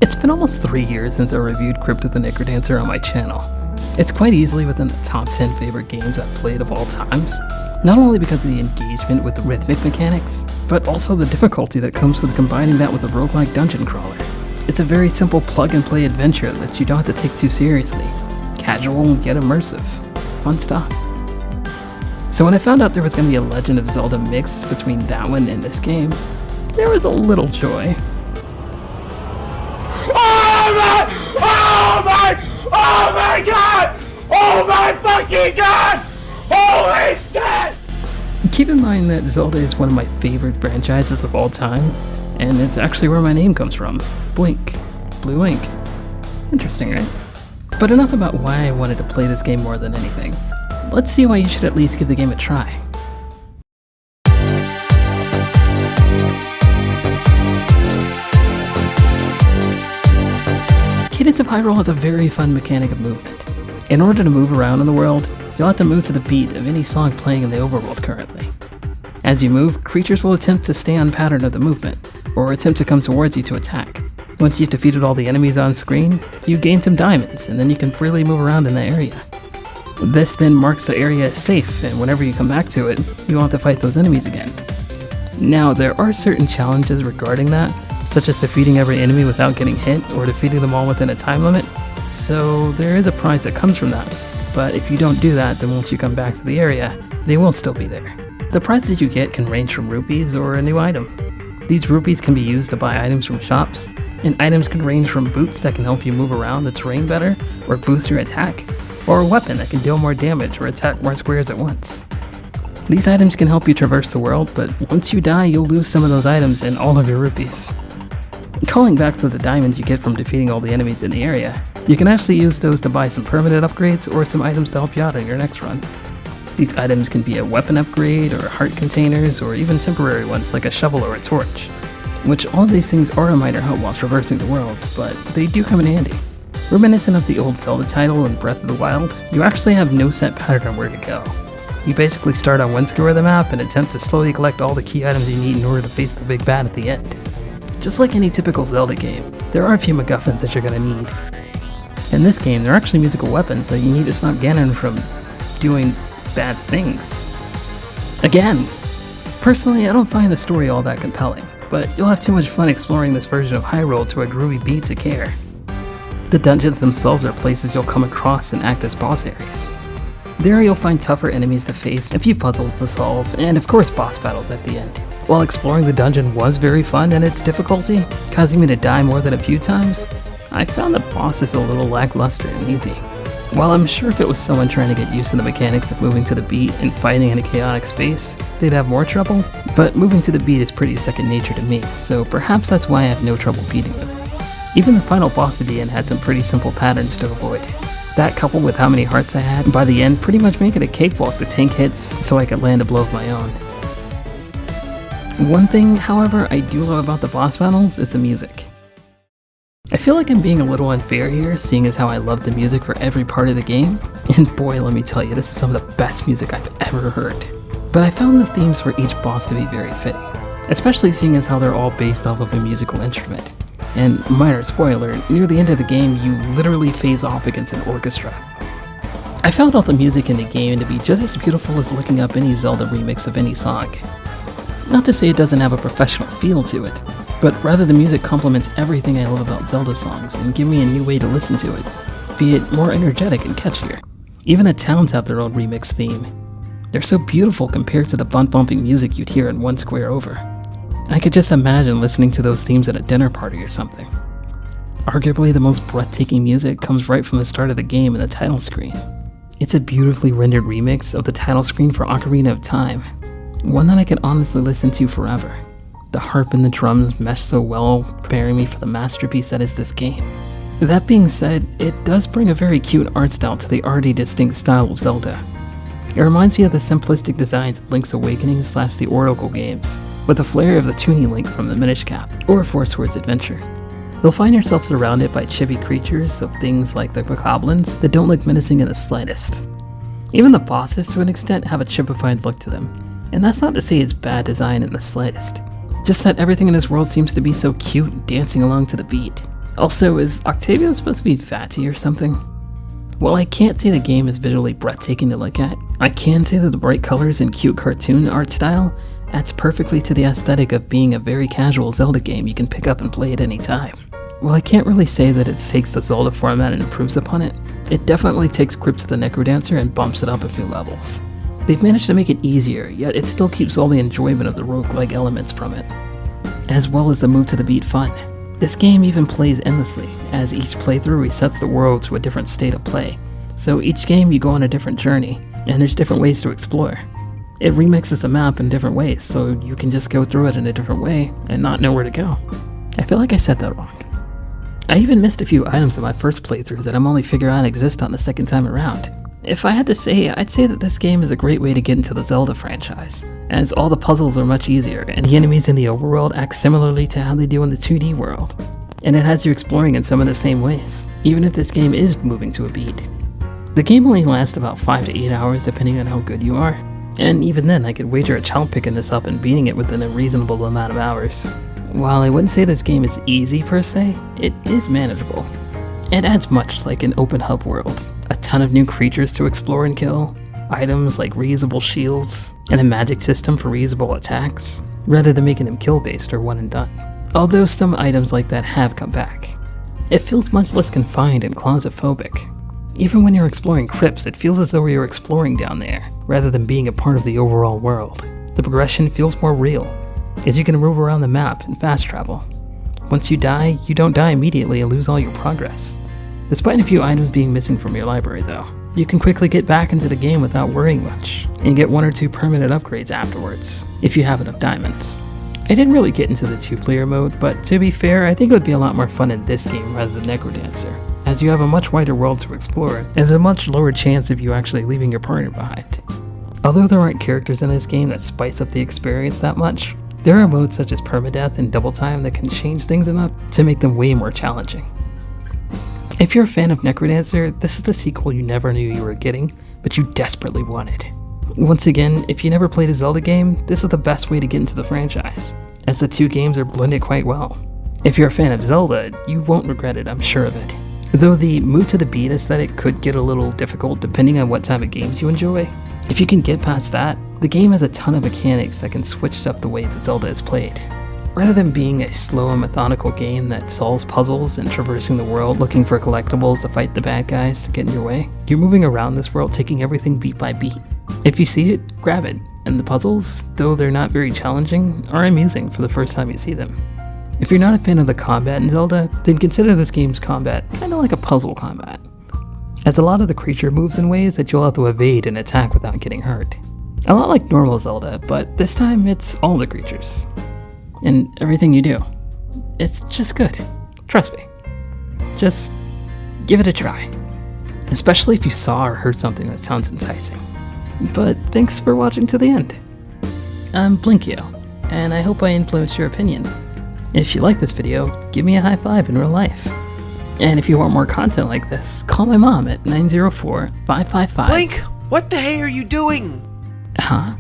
It's been almost 3 years since I reviewed Crypt of the Necrodancer on my channel. It's quite easily within the top 10 favorite games I've played of all times, not only because of the engagement with the rhythmic mechanics, but also the difficulty that comes with combining that with a roguelike dungeon crawler. It's a very simple plug-and-play adventure that you don't have to take too seriously. Casual yet immersive. Fun stuff. So when I found out there was going to be a Legend of Zelda mix between that one and this game, there was a little joy. Oh my god! Oh my fucking god! Holy shit! Keep in mind that Zelda is one of my favorite franchises of all time, and it's actually where my name comes from. Blueislink. Interesting, right? But enough about why I wanted to play this game more than anything. Let's see why you should at least give the game a try. Cadence of Hyrule has a very fun mechanic of movement. In order to move around in the world, you'll have to move to the beat of any song playing in the overworld currently. As you move, creatures will attempt to stay on pattern of the movement, or attempt to come towards you to attack. Once you've defeated all the enemies on screen, you gain some diamonds, and then you can freely move around in the area. This then marks the area as safe, and whenever you come back to it, you won't have to fight those enemies again. Now, there are certain challenges regarding that, such as defeating every enemy without getting hit, or defeating them all within a time limit, so there is a prize that comes from that. But if you don't do that, then once you come back to the area, they will still be there. The prizes you get can range from rupees or a new item. These rupees can be used to buy items from shops, and items can range from boots that can help you move around the terrain better, or boost your attack, or a weapon that can deal more damage or attack more squares at once. These items can help you traverse the world, but once you die, you'll lose some of those items and all of your rupees. Calling back to the diamonds you get from defeating all the enemies in the area, you can actually use those to buy some permanent upgrades or some items to help you out on your next run. These items can be a weapon upgrade, or heart containers, or even temporary ones like a shovel or a torch, which all of these things are a minor help while traversing the world, but they do come in handy. Reminiscent of the old Zelda title in Breath of the Wild, you actually have no set pattern on where to go. You basically start on one square of the map and attempt to slowly collect all the key items you need in order to face the big bad at the end. Just like any typical Zelda game, there are a few MacGuffins that you're going to need. In this game, there are actually musical weapons that you need to stop Ganon from doing bad things. Again! Personally, I don't find the story all that compelling, but you'll have too much fun exploring this version of Hyrule to a groovy beat to care. The dungeons themselves are places you'll come across and act as boss areas. There you'll find tougher enemies to face, a few puzzles to solve, and of course boss battles at the end. While exploring the dungeon was very fun in its difficulty, causing me to die more than a few times, I found the bosses a little lackluster and easy. While I'm sure if it was someone trying to get used to the mechanics of moving to the beat and fighting in a chaotic space, they'd have more trouble, but moving to the beat is pretty second nature to me, so perhaps that's why I have no trouble beating them. Even the final boss at the end had some pretty simple patterns to avoid. That, coupled with how many hearts I had, by the end pretty much make it a cakewalk to tank hits so I could land a blow of my own. One thing, however, I do love about the boss battles is the music. I feel like I'm being a little unfair here, seeing as how I love the music for every part of the game, and boy, let me tell you, this is some of the best music I've ever heard. But I found the themes for each boss to be very fitting, especially seeing as how they're all based off of a musical instrument. And minor spoiler, near the end of the game, you literally face off against an orchestra. I found all the music in the game to be just as beautiful as looking up any Zelda remix of any song. Not to say it doesn't have a professional feel to it, but rather the music complements everything I love about Zelda songs and give me a new way to listen to it, be it more energetic and catchier. Even the towns have their own remix theme. They're so beautiful compared to the bumping music you'd hear in one square over. I could just imagine listening to those themes at a dinner party or something. Arguably the most breathtaking music comes right from the start of the game in the title screen. It's a beautifully rendered remix of the title screen for Ocarina of Time, one that I could honestly listen to forever. The harp and the drums mesh so well, preparing me for the masterpiece that is this game. That being said, it does bring a very cute art style to the already distinct style of Zelda. It reminds me of the simplistic designs of Link's Awakening / the Oracle games, with the flair of the Toonie Link from the Minish Cap, or Four Swords Adventure. You'll find yourself surrounded by chibi creatures of things like the bokoblins that don't look menacing in the slightest. Even the bosses, to an extent, have a chibified look to them, and that's not to say it's bad design in the slightest. Just that everything in this world seems to be so cute, dancing along to the beat. Also, is Octavio supposed to be fatty or something? While I can't say the game is visually breathtaking to look at, I can say that the bright colors and cute cartoon art style adds perfectly to the aesthetic of being a very casual Zelda game you can pick up and play at any time. While I can't really say that it takes the Zelda format and improves upon it, it definitely takes Crypt of the Necrodancer and bumps it up a few levels. They've managed to make it easier, yet it still keeps all the enjoyment of the roguelike elements from it, as well as the move to the beat fun. This game even plays endlessly, as each playthrough resets the world to a different state of play, so each game you go on a different journey, and there's different ways to explore. It remixes the map in different ways, so you can just go through it in a different way and not know where to go. I feel like I said that wrong. I even missed a few items in my first playthrough that I'm only figuring out exist on the second time around. If I had to say, I'd say that this game is a great way to get into the Zelda franchise, as all the puzzles are much easier, and the enemies in the overworld act similarly to how they do in the 2D world. And it has you exploring in some of the same ways, even if this game is moving to a beat. The game only lasts about 5 to 8 hours depending on how good you are, and even then I could wager a child picking this up and beating it within a reasonable amount of hours. While I wouldn't say this game is easy per se, it is manageable. It adds much like an open hub world, a ton of new creatures to explore and kill, items like reusable shields, and a magic system for reusable attacks, rather than making them kill-based or one and done. Although some items like that have come back. It feels much less confined and claustrophobic. Even when you're exploring crypts, it feels as though you're exploring down there, rather than being a part of the overall world. The progression feels more real, as you can move around the map and fast travel. Once you die, you don't die immediately and lose all your progress. Despite a few items being missing from your library though, you can quickly get back into the game without worrying much, and get 1 or 2 permanent upgrades afterwards, if you have enough diamonds. I didn't really get into the 2-player mode, but to be fair, I think it would be a lot more fun in this game rather than Necrodancer, as you have a much wider world to explore, and there's a much lower chance of you actually leaving your partner behind. Although there aren't characters in this game that spice up the experience that much, there are modes such as permadeath and double time that can change things enough to make them way more challenging. If you're a fan of Necrodancer, this is the sequel you never knew you were getting, but you desperately wanted. Once again, if you never played a Zelda game, this is the best way to get into the franchise, as the 2 games are blended quite well. If you're a fan of Zelda, you won't regret it, I'm sure of it. Though the move to the beat aesthetic could get a little difficult depending on what type of games you enjoy, if you can get past that, the game has a ton of mechanics that can switch up the way that Zelda is played. Rather than being a slow and methodical game that solves puzzles and traversing the world looking for collectibles to fight the bad guys to get in your way, you're moving around this world taking everything beat by beat. If you see it, grab it, and the puzzles, though they're not very challenging, are amusing for the first time you see them. If you're not a fan of the combat in Zelda, then consider this game's combat kinda like a puzzle combat, as a lot of the creature moves in ways that you'll have to evade and attack without getting hurt. A lot like normal Zelda, but this time it's all the creatures. And everything you do. It's just good. Trust me. Just give it a try. Especially if you saw or heard something that sounds enticing. But thanks for watching to the end. I'm Blinkehyo, and I hope I influenced your opinion. If you like this video, give me a high five in real life. And if you want more content like this, call my mom at 904-555. Blink, what the hey are you doing? Huh?